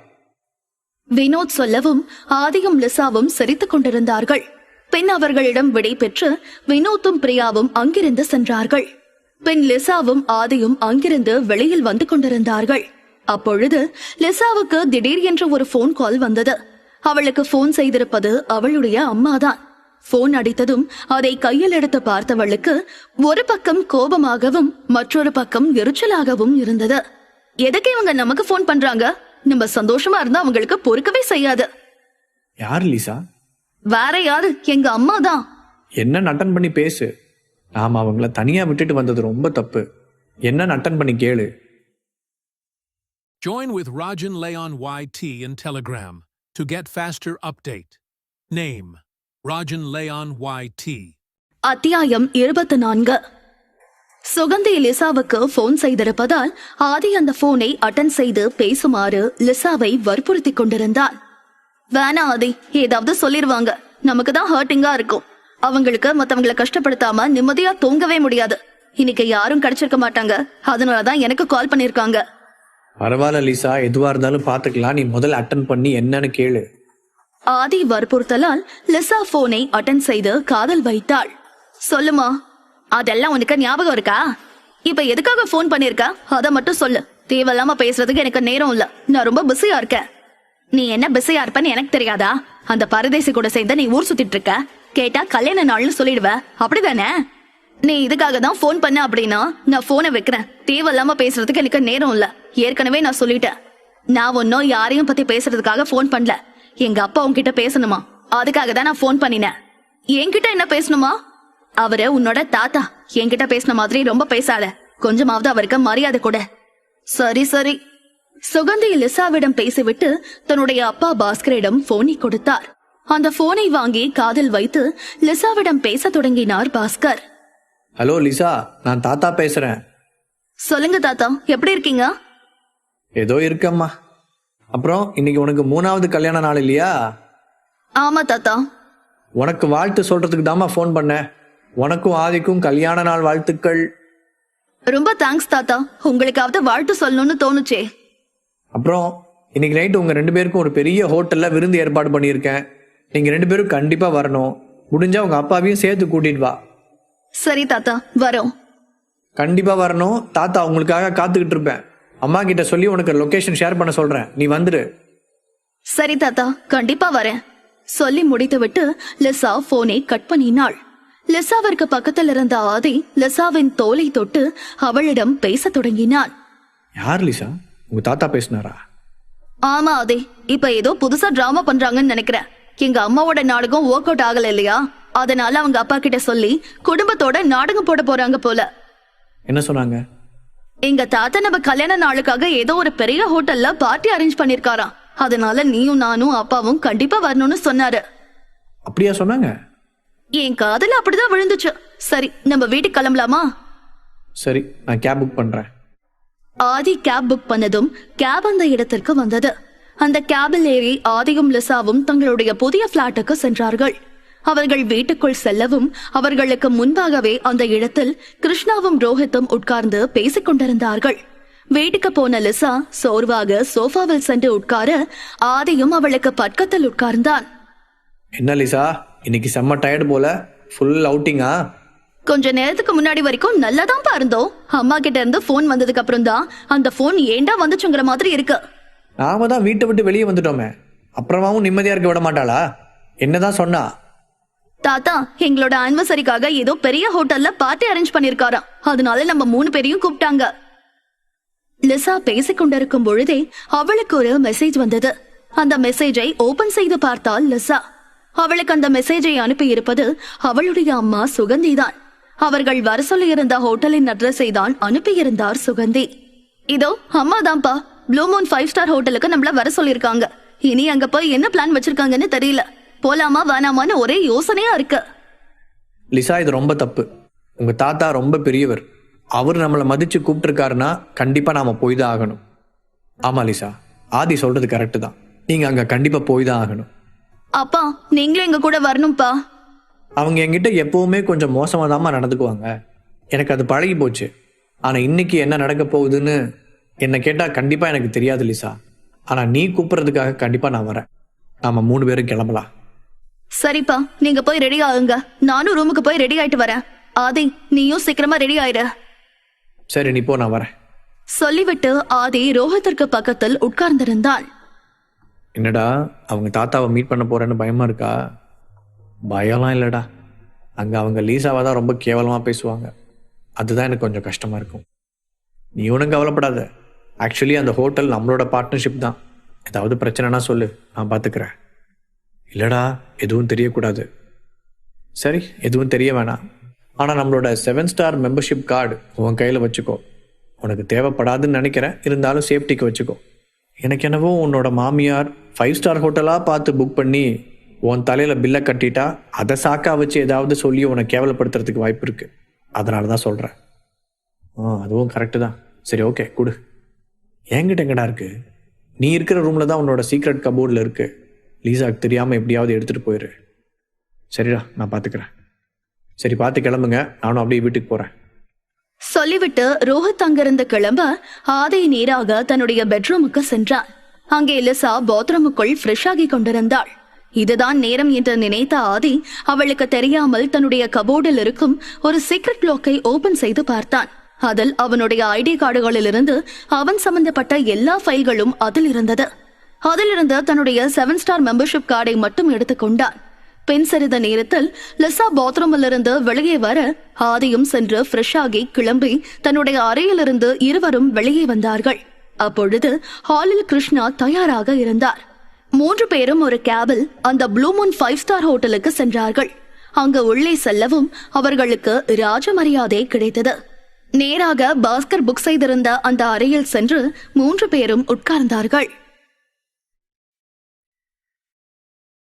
வினோத் சொல்லவும் ஆதியும் லிசாவும் சிரித்துக் கொண்டிருந்தார்கள். பின் அவர்களிடம் விடை பெற்று வினோத்தும் பிரியாவும் அங்கிருந்து சென்றார்கள். பின் லிசாவும் ஆதியும் அங்கிருந்து வெளியில் வந்து கொண்டிருந்தார்கள். அப்பொழுது லிசாவுக்கு திடீர் என்று ஒரு போன் கால் வந்தது. அவளுக்கு போன் செய்திருப்பது அவளுடைய அம்மாதான். போன் அடித்ததும் அதை கையில் எடுத்து பார்த்தவளுக்கு ஒரு பக்கம் கோபமாகவும் மற்றொரு பக்கம் எரிச்சலாகவும் இருந்தது. எதுக்கு இவங்க நமக்கு போன் பண்றாங்க? நம்ம சந்தோஷமா இருந்தா அவங்களுக்கு பொறுக்கவே செய்யாது. யார் லிசா? வேற யாரு? எங்க அம்மா தான். என்ன நட்டன் பண்ணி பேசு. நாம அவங்கள தனியா விட்டுட்டு வந்தது ரொம்ப தப்பு. என்ன நட்டன் பண்ணி கேளு. Join with Rajan Leon YT in Telegram to get faster update. Name: Rajan Leon YT. அத்தியாயம் 24. சுகந்தி லிசாவுக்கு போன் செய்திருப்பதால் ஆதி அந்த போனை அட்டன் செய்து பேசுமாறு லிசாவை வற்புறுத்தி கொண்டிருந்தான். வேணா ஆதி, ஏதாவது சொல்லிருவாங்க. நமக்கு தான் ஹர்ட்டிங்கா இருக்கும். அவங்களுக்கு மத்தவங்களை கஷ்டப்படுத்தாம நிம்மதியா தூங்கவே முடியாது. இன்னைக்கு யாரும் கிடைச்சிருக்க மாட்டாங்க. அதனாலதான் எனக்கு கால் பண்ணிருக்காங்க. பரவாயில்ல லிசா, எதுவா இருந்தாலும் பாத்துக்கலாம். நீ முதல்ல அட்டன் பண்ணி என்னன்னு கேளு. ஆதி வற்புறுத்தலால் லிசா போனை அட்டன் செய்து காதல் வைத்தாள். சொல்லுமா, அதெல்லாம் உனக்கு ஞாபகம் இருக்கா? இப்ப எதுக்காக போன் பண்ணிருக்க அத மட்டும் சொல்லு. தேவையில்லாம பேசுறதுக்கு எனக்கு நேரம் இல்ல. நான் ரொம்ப பிஸியா இருக்கேன். நீ என்ன பிஸியா இருப்பன்னு எனக்கு தெரியாதா? அந்த பரதேசி கூட சேர்ந்து நீ ஊர் சுத்திட்டு இருக்க. கேட்டா கல்யாண நாள்னு சொல்லிடுவ, அப்படிதானே? நீ இதுக்காக தான் போன் பண்ண அப்படின்னா நான் போனை வைக்கிறேன். தேவையில்லாம பேசுறதுக்கு எனக்கு நேரம் இல்ல. ஏற்கனவே நான் சொல்லிட்டேன். நான் ஒன்னும் யாரையும் பத்தி பேசுறதுக்காக போன் பண்ணல. எங்க அப்பா உன்கிட்ட பேசணுமா, அதுக்காக தான் நான் போன் பண்ணினேன். என்கிட்ட என்ன பேசணுமா? அவரு உன்னோட தாத்தா. என்கிட்ட பேசின மாதிரி ரொம்ப பேசாத. கொஞ்சமாவது அவருக்கு மரியாதை கூட. சரி சரி. சுகந்தி லிசாவிடம் பேசிவிட்டு தன்னுடைய அப்பா பாஸ்கரிடம் போனை கொடுத்தார். அந்த போனை வாங்கி காதில் வைத்து லிசாவிடம் பேச தொடங்கினார் பாஸ்கர். ஹலோ லிசா, நான் தாத்தா பேசுறேன். சொல்லுங்க தாத்தா, எப்படி இருக்கீங்க? ஏதோ இருக்கம்மா. அப்புறம் இன்னைக்கு உனக்கு 3வது கல்யாண நாள் இல்லையா? ஆமா தாத்தா. உனக்கு வாழ்த்து சொல்றதுக்கு தாம்மா ஃபோன் பண்ணேன். உனக்கும் ஆதிக்கும் கல்யாண நாள் வாழ்த்துக்கள். ரொம்ப தேங்க்ஸ் தாத்தா, உங்களுக்காவது வாழ்த்து சொல்லணும்னு தோணுச்சே. அப்புறம் இன்னைக்கு நைட்டு உங்க 2 பேருக்கும் ஒரு பெரிய ஹோட்டல்ல விருந்து ஏற்பாடு பண்ணியிருக்கேன். நீங்க 2 பேரும் கண்டிப்பா வரணும். முடிஞ்சா உங்க அப்பாவையும் சேர்த்து கூட்டிட்டு வா. சரி தாத்தா, வரோம். கண்டிப்பா வரணும். தாத்தா உங்களுக்காக காத்துக்கிட்டு இருப்பேன். அம்மா கிட்ட சொல்லி உனக்கு லொகேஷன் ஷேர் பண்ண சொல்றேன், நீ வந்துரு. சரி தாத்தா, கண்டிப்பா வரேன். சொல்லி முடித்துவிட்டு லிசா போனை கட் பண்ணினாள். லிசாவிற்கு பக்கத்தில் இருந்த ஆதி லிசாவின் தோலை தொட்டு அவளிடம் பேச தொடங்கினான். யார் லிசா? உங்க தாத்தா பேசினாரா? ஆமா ஆதி, இப்ப ஏதோ புதுசா டிராமா பண்றாங்கன்னு நினைக்கிறேன். எங்க அம்மாவோட நாடகம் ஒர்க் அவுட் ஆகல இல்லையா, அதனால அவங்க அப்பா கிட்ட சொல்லி குடும்பத்தோட நாடகம் போட போறாங்க போல. என்ன சொன்னாங்க? எங்க தாத்தா நம்ம கல்யாண நாளுக்காக ஏதோ ஒரு பெரிய ஹோட்டல்ல பார்ட்டி அரேஞ்ச் பண்ணிருக்காராம். அதனால நீயும் நானும் அப்பாவும் கண்டிப்பா வரணும்னு சொன்னாரு. அப்படியா சொன்னாங்க? என் காதுல அப்படிதான் விழுந்துச்சு. சரி, நம்ம வீட்டுக்கு கிளம்பலாமா? சரி, நான் கேப் புக் பண்றேன். ஆதி கேப் புக் பண்ணதும் கேப் அந்த இடத்திற்கு வந்தது. அந்த கேபில் ஏறி ஆதியும் லிசாவும் தங்களுடைய புதிய பிளாட்டுக்கு சென்றார்கள். அவர்கள் வீட்டுக்குள் செல்லவும் அவர்களுக்கு முன்பாகவே அந்த இடத்தில் கிருஷ்ணாவும் ரோஹித்தும் உட்கார்ந்து பேசிக் கொண்டிருந்தார்கள். வீட்டுக்கு போன லிசா சோர்வாக சோஃபாவில் சென்று உட்கார ஆதியும் அவளுக்கு பக்கத்தில் உட்கார்ந்தான். என்ன லிசா, இன்னைக்கு செம்ம டயர்டு போல. ஃபுல் அவுட்டிங்கா? கொஞ்ச நேரத்துக்கு முன்னாடி வரைக்கும் நல்லாதான் இருந்தோம். அம்மா கிட்ட இருந்து போன் வந்ததுக்கு அப்புறம் தான் அந்த போன் ஏண்டா வந்துச்சுங்கிற மாதிரி இருக்கு. நாம தான் வீட்டை விட்டு வெளியே வந்துட்டோமே, அப்புறமாவும் நிம்மதியா இருக்க விட மாட்டாளா? என்னதான் சொன்னா? தாத்தா, எங்களோட ஆனிவர்சரிக்காக ஏதோ பெரிய ஹோட்டல்ல பார்ட்டி அரேஞ்ச் பண்ணிருக்காராம். அதனால நம்ம 3 பேரையும் கூப்பிட்டாங்க. லிசா பேசிக் கொண்டிருக்கும் பொழுதே அவளுக்கு ஒரு மெசேஜ் வந்தது. அந்த மெசேஜை ஓபன் செய்து பார்த்தால் லிசா. அவளுக்கு அந்த மெசேஜை அனுப்பி இருப்பது அவளுடைய அம்மா சுகந்தி தான். அவர்கள் வர சொல்லி இருந்த ஹோட்டலின் அட்ரஸை தான் அனுப்பியிருந்தார் சுகந்தி. இதோ அம்மா தான்ப்பா, ப்ளூ மூன் 5 ஸ்டார் ஹோட்டலுக்கு நம்மள வர சொல்லிருக்காங்க. இனி அங்க போய் என்ன பிளான் வச்சிருக்காங்கன்னு தெரியல. போலாமா வேணாமான்னு ஒரே யோசனையா இருக்கு. லிசா, இது ரொம்ப தப்பு. உங்க தாத்தா ரொம்ப பெரியவர். அவர் நம்மளை மதிச்சு கூப்பிட்டுருக்காருன்னா கண்டிப்பா நாம போய் தான் ஆகணும். ஆமா லிசா, ஆதி சொல்றது கரெக்டு தான். நீங்க அங்க கண்டிப்பா போய் தான் ஆகணும். அப்பா, நீங்களும் எங்க கூட வரணும்ப்பா. அவங்க என்கிட்ட எப்பவுமே கொஞ்சம் மோசமா தாம்மா நடந்துக்குவாங்க. எனக்கு அது பழகி போச்சு. ஆனா இன்னைக்கு என்ன நடக்க போகுதுன்னு என்ன கேட்டா கண்டிப்பா எனக்கு தெரியாது லிசா. ஆனா நீ கூப்பிடுறதுக்காக கண்டிப்பா நான் வரேன். நாம 3 பேரும் கிளம்பலாம். சரிப்பா, நீங்க போய் ரெடி ஆகுங்க. நானும் ரூமுக்கு போய் ரெடி ஆயிட்டு வரேன். ஆதி, நீயும் சீக்கிரமா ரெடி ஆயிரு. சரி, நீ போ, நான் வரேன். சொல்லிவிட்டு ஆதி ரோஹித்திற்கு பக்கத்தில் உட்கார்ந்திருந்தான். என்னடா, அவங்க தாத்தாவை மீட் பண்ண போறேன்னு பயமா இருக்கா? பயம்லாம் இல்லடா. அங்க அவங்க லீசாவை தான் ரொம்ப கேவலமா பேசுவாங்க. அதுதான் எனக்கு கொஞ்சம் கஷ்டமா இருக்கும். நீ ஒன்றும் கவலைப்படாத. ஆக்சுவலி அந்த ஹோட்டல் நம்மளோட பார்ட்னர்ஷிப் தான். ஏதாவது பிரச்சனைனா சொல்லு, நான் பார்த்துக்கிறேன். இல்லடா, எதுவும் தெரியக்கூடாது. சரி, எதுவும் தெரிய வேணாம். ஆனால் நம்மளோட 7 ஸ்டார் மெம்பர்ஷிப் கார்டு உன் கையில் வச்சுக்கோ. உனக்கு தேவைப்படாதுன்னு நினைக்கிறேன், இருந்தாலும் சேஃப்டிக்கு வச்சுக்கோ. எனக்கு என்னவோ உன்னோட மாமியார் 5 ஸ்டார் ஹோட்டலாக பார்த்து புக் பண்ணி உன் தலையில் பில்லை கட்டிட்டா அதை சாக்கா வச்சு ஏதாவது சொல்லி உன்னை கேவலப்படுத்துறதுக்கு வாய்ப்பு இருக்குது. அதனால தான் சொல்கிறேன். அதுவும் கரெக்டு தான். சரி, ஓகே, கொடு. என்கிட்ட எங்கடா இருக்கு? நீ இருக்கிற ரூமில் தான் உன்னோட சீக்ரெட் கபோர்டில் இருக்கு. லீசாக்கு தெரியாமல் எப்படியாவது எடுத்துகிட்டு போயிரு. சரிடா, நான் பார்த்துக்கிறேன். சரி, பார்த்து கிளம்புங்க. நானும் அப்படியே வீட்டுக்கு போகிறேன். சொல்லிவிட்டு ரோஹித் அங்கிருந்து கிளம்ப ஆதி நேராக தன்னுடைய பெட்ரூமுக்கு சென்றான். அங்கே லிசா பாத்ரூமுக்குள் ஃப்ரெஷ் ஆகி கொண்டிருந்தாள். இதுதான் நேரம் என்று நினைத்த ஆதி அவளுக்கு தெரியாமல் தன்னுடைய கபோர்டில் இருக்கும் ஒரு சீக்ரெட் லாக்கை ஓபன் செய்து பார்த்தான். அதில் அவனுடைய ஐடி கார்டுகளிலிருந்து அவன் சம்பந்தப்பட்ட எல்லா ஃபைல்களும் அதில் இருந்தது. அதிலிருந்து தன்னுடைய 7 ஸ்டார் மெம்பர்ஷிப் கார்டை மட்டும் எடுத்துக்கொண்டான். பின் சிறிது நேரத்தில் லிசா பாத்ரூமில் இருந்து வெளியே வர ஆதியும் சென்று ஃப்ரெஷ் ஆகி கிளம்பி தன்னுடைய அறையிலிருந்து இருவரும் வெளியே வந்தார்கள். அப்பொழுது ஹாலில் கிருஷ்ணா தயாராக இருந்தார். 3 பேரும் ஒரு கேபில் அந்த ப்ளூ மூன் 5 ஸ்டார் ஹோட்டலுக்கு சென்றார்கள். அங்கு உள்ளே செல்லவும் அவர்களுக்கு ராஜ மரியாதை கிடைத்தது. நேராக பாஸ்கர் புக் செய்திருந்த அந்த அறையில் சென்று 3 பேரும் உட்கார்ந்தார்கள்.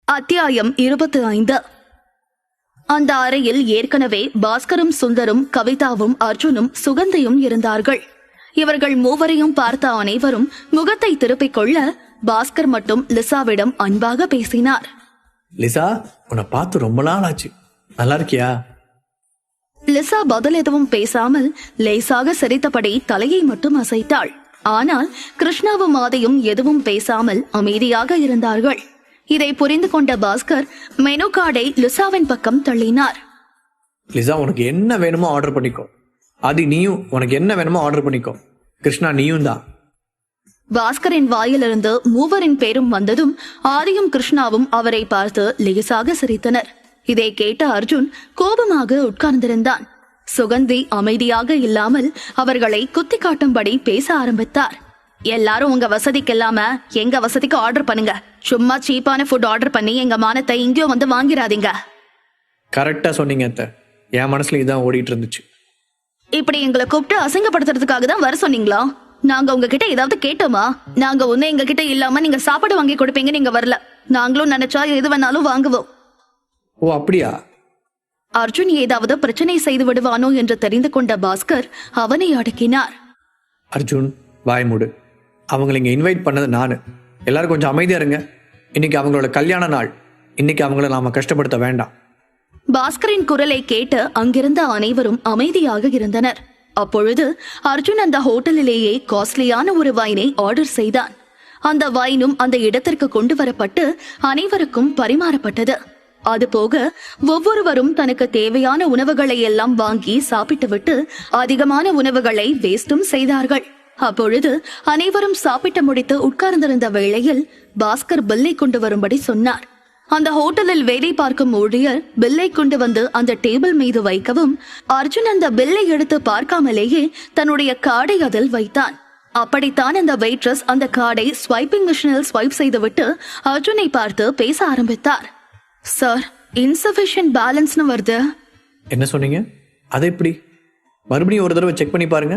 அத்தியாயம் 25. அந்த அறையில் ஏற்கனவே பாஸ்கரும் சுந்தரும் கவிதாவும் அர்ஜுனும் சுகந்தியும் இருந்தார்கள். இவர்கள் மூவரையும் பார்த்த அனைவரும் முகத்தை திருப்பிக் கொள்ள பாஸ்கர் மட்டும் லிசாவிடம் அன்பாக பேசினார். லிசா, உன்னை பார்த்து ரொம்ப நாள் ஆச்சு, நல்லா இருக்கியா? லிசா பதில் எதுவும் பேசாமல் லேசாக சிரித்தபடி தலையை மட்டும் அசைத்தாள். ஆனால் கிருஷ்ணாவும் ஆதியும் எதுவும் பேசாமல் அமைதியாக இருந்தார்கள். இதை புரிந்து கொண்ட பாஸ்கர் மெனு கார்டை லிசாவின் பக்கம் தள்ளினார். லிசா, உனக்கு என்ன வேணுமோ ஆர்டர் பண்ணிக்கோ. ஆதி, நீயும் உனக்கு என்ன வேணுமோ ஆர்டர் பண்ணிக்கோ. கிருஷ்ணா, நீயும் தான். பாஸ்கரின் வாயிலிருந்து மூவரின் பேரும் வந்ததும் ஆதியும் கிருஷ்ணாவும் அவரை பார்த்து லேசாக சிரித்தனர். இதை கேட்ட அர்ஜுன் கோபமாக உட்கார்ந்திருந்தான். சுகந்தி அமைதியாக இல்லாமல் அவர்களை குத்தி காட்டும்படி பேச ஆரம்பித்தார். எல்லாரும் உங்க வசதிக்கு இல்லாம எங்க வசதிக்கு ஆர்டர் பண்ணுங்க. சும்மா சீப்பான ஃபுட் ஆர்டர் பண்ணி எங்க மானத்தை இங்கேயும் வந்து வாங்கிடாதீங்க. கரெக்டா சொன்னீங்க அத்தை. என் மனசுல இதான் ஓடிட்டு இருந்துச்சு. இப்படி எங்களை கூப்பிட்டு அசிங்கப்படுத்துறதுக்காக தான் வர சொன்னீங்களா? நாங்க உங்ககிட்ட ஏதாவது கேட்டோமா? நாங்க ஒண்ணு எங்க கிட்ட இல்லாம நீங்க சாப்பாடு வாங்கி கொடுப்பீங்க, நீங்க வரல. நாங்களும் நினைச்சா எது வேணாலும் வாங்குவோம். ஓ, அப்படியா? அர்ஜுன் ஏதாவது பிரச்சனை செய்து விடுவானோ என்று தெரிந்து கொண்ட பாஸ்கர் அவனை அடக்கினார். அர்ஜுன், வாய் மூடு. அவங்களை இங்க இன்வைட் பண்ணது நானு. எல்லாரும் கொஞ்சம் அமைதியா இருங்க. இன்னைக்கு அவங்களோட கல்யாண நாள். இன்னைக்கு அவங்கள நாம கஷ்டப்படுத்த வேண்டாம். பாஸ்கரின் குரலை கேட்டு அங்கிருந்த அனைவரும் அமைதியாக இருந்தனர். அப்பொழுது அர்ஜுன் அந்த ஹோட்டலிலேயே காஸ்ட்லியான ஒரு வைனை ஆர்டர் செய்தான். அந்த வைனும் அந்த இடத்திற்கு கொண்டு வரப்பட்டு அனைவருக்கும் பரிமாறப்பட்டது. அதுபோக ஒவ்வொருவரும் தனக்கு தேவையான உணவுகளை எல்லாம் வாங்கி சாப்பிட்டுவிட்டு அதிகமான உணவுகளை வேஸ்டும் செய்தார்கள். அப்பொழுது அனைவரும் சாப்பிட்டு முடித்து உட்கார்ந்திருந்த வேளையில் பாஸ்கர் பில்லை கொண்டு வரும்படி சொன்னார். அந்த ஹோட்டலில் வேலை பார்க்கும் ஊழியர் பில்லை கொண்டு வந்து அந்த டேபிள் மீது வைக்கவும் அர்ஜுன் அந்த பில்லை எடுத்து பார்க்காமலேயே தன்னுடைய கார்டை அதில் வைத்தான். அப்படித்தான் அந்த வெயிட்ரஸ் அந்த கார்டை ஸ்வைப்பிங் மிஷினில் ஸ்வைப் செய்துவிட்டு அர்ஜுனை பார்த்து பேச ஆரம்பித்தார். சார், இன்சஃபிஷியன்ட் பேலன்ஸ்னு வருது. என்ன சொன்னீங்க? அதை எப்படி? மறுபடியும் ஒரு தடவை செக் பண்ணி பாருங்க.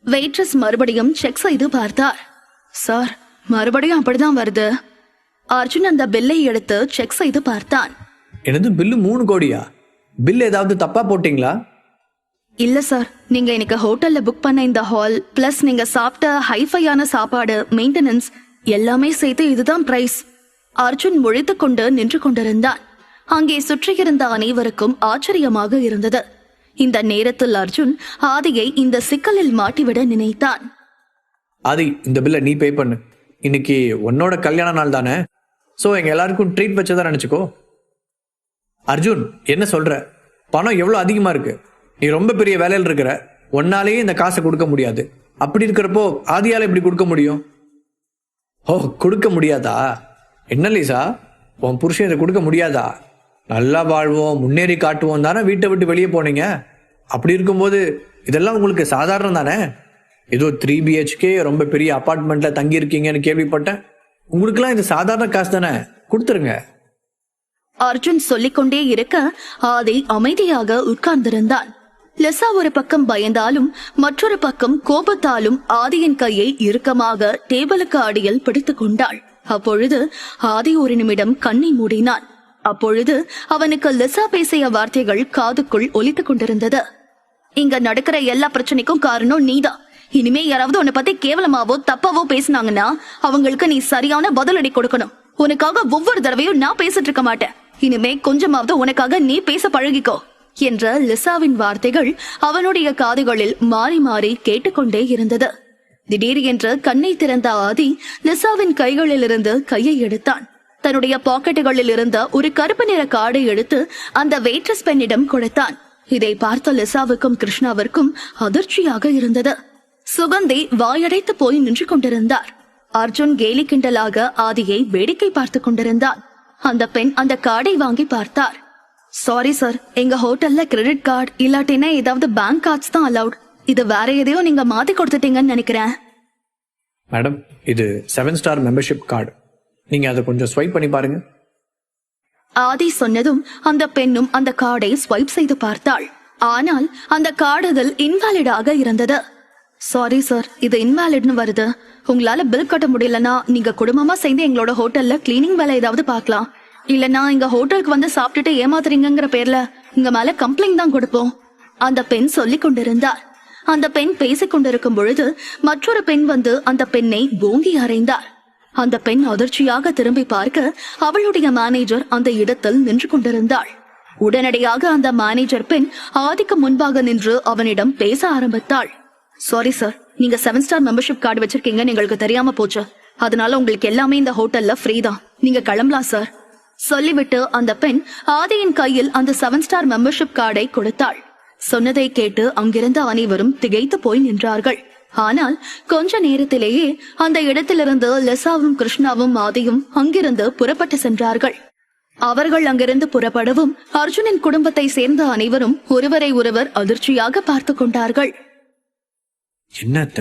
வெயிட்ரஸ் மறுபடியும் செக் செய்து பார்த்தார். சார், மறுபடியும் அப்படிதான் வருது. அர்ஜுன் அந்த பில்லை எடுத்து செக் செய்து பார்த்தான். எனது பில்லு 3 கோடியா? பில் ஏதாவது தப்பா போட்டீங்களா? இல்ல சார், நீங்க இன்னைக்கு ஹோட்டல்ல புக் பண்ண இந்த ஹால் பிளஸ் நீங்க சாப்பிட்ட ஹைஃபையான சாப்பாடு, மெயின்டெனன்ஸ் எல்லாமே சேர்த்து இதுதான் பிரைஸ். அர்ஜுன் முழித்துக் கொண்டு நின்று கொண்டிருந்தான். அங்கே சுற்றியிருந்த அனைவருக்கும் ஆச்சரியமாக இருந்தது. இந்த நேரத்தில் அர்ஜுன் ஆதியை இந்த சிக்கலில் மாட்டிவிட நினைத்தான். ஆதி, இந்த பில்லை நீ பே பண்ணு. இன்னைக்கு உன்னோட கல்யாண நாள் தானே, சோ எங்க எல்லாருக்கும் ட்ரீட் வச்சதா நினைச்சுக்கோ. அர்ஜுன், என்ன சொல்ற? பணம் எவ்வளவு அதிகமா இருக்கு. நீ ரொம்ப பெரிய வேலையில் இருக்கிற, ஒன்னாலேயே இந்த காசை கொடுக்க முடியாது. அப்படி இருக்கிறப்போ ஆதியால எப்படி கொடுக்க முடியும்? ஓ, கொடுக்க முடியாதா? என்ன லீசா, உன் புருஷன் இதை கொடுக்க முடியாதா? நல்லா வாழ்வோம், முன்னேறி காட்டுவோம் தானே வீட்டை விட்டு வெளியே போனீங்க. அப்படி இருக்கும்போது இதெல்லாம் உங்களுக்கு சாதாரணம் தானே. ஏதோ 3 BHK ரொம்ப பெரிய அபார்ட்மெண்ட்ல தங்கி இருக்கீங்கன்னு கேள்விப்பட்டேன். உங்களுக்குலாம் இது சாதாரண காசு தானே, கொடுத்துருங்க. அர்ஜுன் சொல்லிக்கொண்டே இருக்க ஆதி அமைதியாக உட்கார்ந்திருந்தான். லிசா ஒரு பக்கம் பயந்தாலும் மற்றொரு பக்கம் கோபத்தாலும் ஆதியின் கையை இறுக்கமாக டேபிளுக்கு அடியில் பிடித்துக் கொண்டாள். அப்பொழுது ஆதி ஒரு நிமிடம் கண்ணை மூடினான். அப்பொழுது அவனுக்கு லிசா பேசிய வார்த்தைகள் காதுக்குள் ஒலித்துக் கொண்டிருந்தது. இங்க நடக்கிற எல்லா பிரச்சனைக்கும் காரணம் நீதான். இனிமே யாராவது உன்னை பத்தி கேவலமாவோ தப்பாவோ பேசினாங்கன்னா அவங்களுக்கு நீ சரியான பதிலடி கொடுக்கணும். உனக்காக ஒவ்வொரு தடவையும் நான் பேசிட்டு இருக்க மாட்டேன். இனிமே கொஞ்சமாவது உனக்காக நீ பேச பழகிக்கோ என்ற லிசாவின் வார்த்தைகள் அவனுடைய காதுகளில் மாறி மாறி கேட்டுக்கொண்டே இருந்தது. திடீரென்று கண்ணை திறந்த ஆதி லிசாவின் கைகளிலிருந்து கையை எடுத்தான். தன்னுடைய பாக்கெட்டுகளில் இருந்த ஒரு கருப்பு நிற கார்டை எடுத்து அந்த வெயிட்ரஸ் பெண்ணிடம் கொடுத்தான். இதை பார்த்த லிசாவுக்கும் கிருஷ்ணாவிற்கும் அதிர்ச்சியாக இருந்தது. சுகந்தி வாயடைத்து போய் நின்று கொண்டிருந்தார். அர்ஜுன் கேலி கிண்டலாக ஆதியை வேடிக்கை பார்த்து கொண்டிருந்தான். அந்த பெண் அந்த கார்டை வாங்கி பார்த்தார். சாரி சார், எங்க ஹோட்டல்ல கிரெடிட் கார்டு இல்லாட்டினா ஏதாவது பேங்க் கார்ட்ஸ் தான் அலவுட். இது வேற எதையோ நீங்க மாத்தி கொடுத்துட்டீங்கன்னு நினைக்கிறேன். மேடம், இது 7 ஸ்டார் மெம்பர்ஷிப் கார்டு. நீங்க அதை கொஞ்சம் ஸ்வைப் பண்ணி பாருங்க. ஆதி சொன்னதும் அந்த பெண்ணும் அந்த கார்டை ஸ்வைப் செய்து பார்த்தாள். ஆனால் அந்த கார்டு அதில் இன்வாலிடாக இருந்தது. சாரி சார், இது இன்வாலிட்னு வருது. உங்களால பில் கட்ட முடியலன்னா நீங்க குடும்பமா சேர்ந்து எங்களோட ஹோட்டல்ல கிளீனிங் வேலை ஏதாவது பார்க்கலாம். இல்லனா இங்க ஹோட்டலுக்கு வந்து சாப்பிட்டுட்டு ஏமாத்துறீங்கங்கிற பேர்ல உங்க மேல கம்ப்ளைண்ட் தான் கொடுப்போம். அந்த பெண் சொல்லிக் கொண்டிருந்தார். அந்த பெண் பேசிக் கொண்டிருக்கும் பொழுது மற்றொரு பெண் வந்து அந்த பெண்ணை ஓங்கி அறைந்தார். அந்த பெண் அதிர்ச்சியாக திரும்பி பார்க்க அவளுடைய மேனேஜர் அந்த இடத்தில் நின்று கொண்டிருந்தாள். உடனடியாக அந்த மேனேஜர் பெண் ஆதிக்கு முன்பாக நின்று அவனிடம் பேச ஆரம்பித்தாள். சாரி சார், நீங்க 7 ஸ்டார் மெம்பர்ஷிப் கார்டு வச்சிருக்கீங்கன்னு எங்களுக்கு தெரியாம போச்சு. அதனால உங்களுக்கு எல்லாமே இந்த ஹோட்டல்ல ஃப்ரீ தான். நீங்க கிளம்பலாம் சார். சொல்லிவிட்டு அந்த பெண் ஆதியின் கையில் அந்த 7 ஸ்டார் மெம்பர்ஷிப் கார்டை கொடுத்தாள். சொன்னதை கேட்டு அங்கிருந்த அனைவரும் திகைத்து போய் நின்றார்கள். ஆனால் கொஞ்ச நேரத்திலேயே அந்த இடத்திலிருந்து லெசாவும் கிருஷ்ணாவும் ஆதியும் அங்கிருந்து புறப்பட்டு சென்றார்கள். அவர்கள் அங்கிருந்து புறப்படவும் அர்ஜுனின் குடும்பத்தை சேர்ந்த அனைவரும் ஒருவரை ஒருவர் அதிர்ச்சியாக பார்த்து கொண்டார்கள். என்னத்த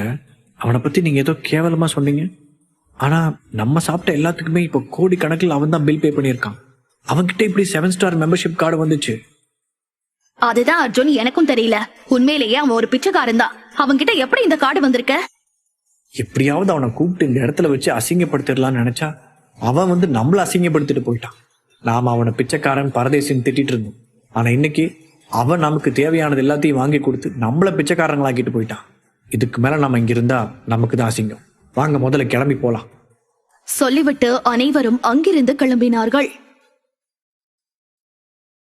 அவனை பத்தி நீங்க ஏதோ கேவலமா சொன்னீங்க. ஆனா நம்ம சாப்பிட்ட எல்லாத்துக்குமே இப்போ கோடி கணக்கில் அவன் தான் பில் பே பண்ணியிருக்கான். அவன்கிட்ட இப்படி 7 ஸ்டார் மெம்பர்ஷிப் கார்டு வந்துச்சு. அதுதான் அர்ஜுன், எனக்கும் தெரியல. உண்மையிலேயே அவன் ஒரு பிச்சைக்காரன் தான். அவன்கிட்ட எப்படி இந்த கார்டு வந்திருக்க? எப்படியாவது அவனை கூப்பிட்டு இந்த இடத்துல வச்சு அசிங்கப்படுத்திடலாம்னு நினைச்சா அவன் வந்து நம்மள அசிங்கப்படுத்திட்டு போயிட்டான். நாம அவனை பிச்சைக்காரன் பரதேசின்னு திட்டிட்டு இருந்தோம். ஆனா இன்னைக்கு அவன் நமக்கு தேவையானது எல்லாத்தையும் வாங்கி கொடுத்து நம்மள பிச்சைக்காரங்களாக்கிட்டு போயிட்டான். இதுக்கு மேல நம்ம இங்க இருந்தா நமக்கு தான் அசிங்கம். வாங்க முதல்ல கிளம்பி போலாம். சொல்லிவிட்டு அனைவரும் அங்கிருந்து கிளம்பினார்கள்.